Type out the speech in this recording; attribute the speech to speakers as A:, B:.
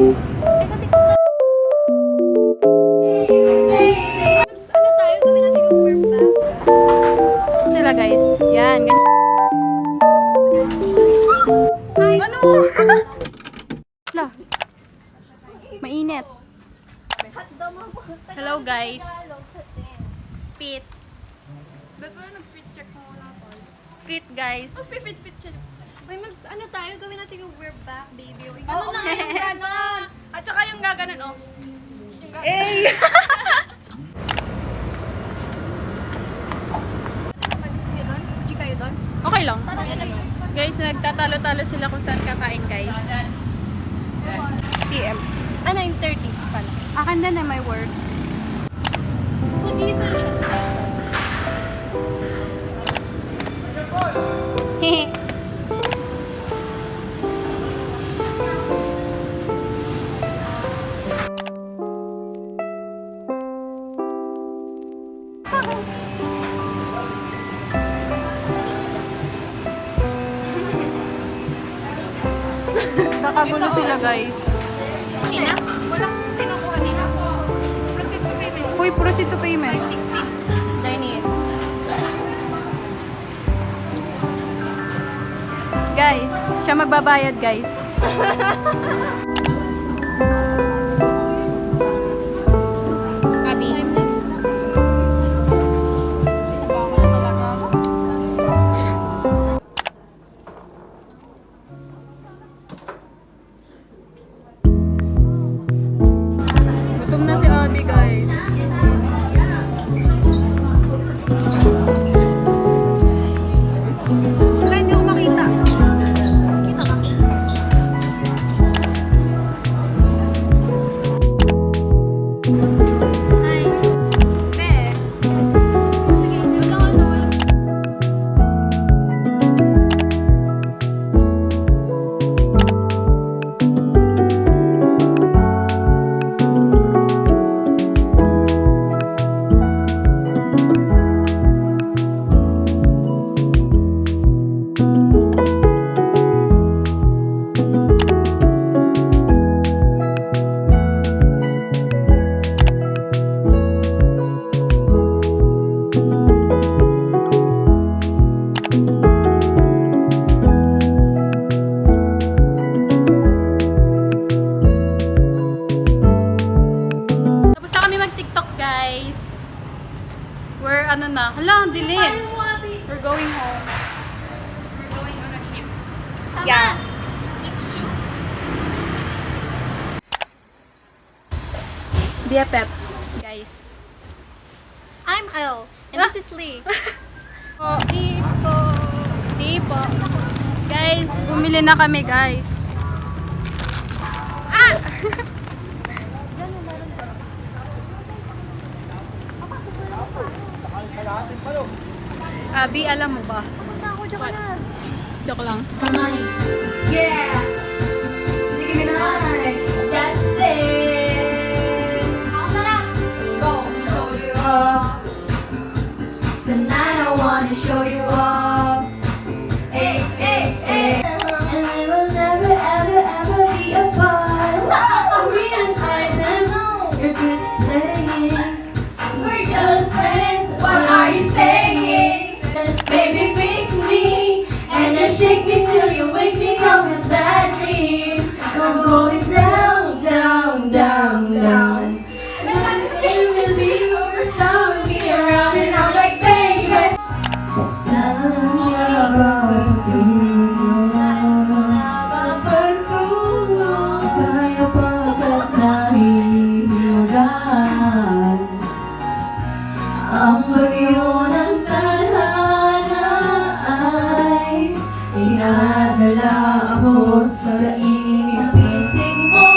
A: tayo? Gawin natin yung verb ba?
B: Sila guys. Yan. Ganyan. Ano? Hala. Mainit. Hello guys. Fit.
A: Ba't mo nag-fit check muna ako?
B: Fit guys.
A: Oh, fit check. Uy, ano tayo? Gawin natin yung verb back, baby. Uy, ganun lang yung ganon.
B: At saka yung gaganon, oh. Eh!
A: Mag-isip kayo doon? Uji kayo doon?
B: Okay lang. Guys, nagtatalo-talo sila kung saan kakain guys. PM. 9:30 pala. Akin din na may work.
A: Sa Bison siya, sa Bison.
B: Hehe. Kakagulo sila guys.
A: Ina? Walang kinukuha nila. Proceed to payment.
B: Uy, proceed to payment.
A: 60.
B: Dine in. Guys, siya magbabayad guys.
A: Abi.
B: Gutom na si Abby guys. Wala, hindi ako makita. Kita ka. Hi.
A: Be. Sige, yun lang ano.
B: Tapos na kami mag-TikTok guys. We're ano na. Hala, ang dilim. We're going home.
A: We're going on a trip.
B: Yeah. BFF. Guys.
A: I'm Elle. And this is Lee.
B: Tipo. Tipo. Guys, bumili na kami guys. Ah! Abi, alam mo ba?
A: Punta ako, joke na.
B: Joke lang.
A: Yeah! Nicki Minaj! Justin! Ako na lang! Gonna show you off. Tonight I wanna show you off. Hey, hey, hey! And we will never, ever, ever be apart. We and I know you're good playing. We're just friends, what are you saying? Baby, fix me and just shake me till you wake me from this bad dream. I'm going down, down, down, down. And I just can't believe we're slowing me around, and I'm like, baby. Kaya pa ba't nahihiwagaan? Ang bagyo ng tadhana ay inadala ako sa init ng pising mo.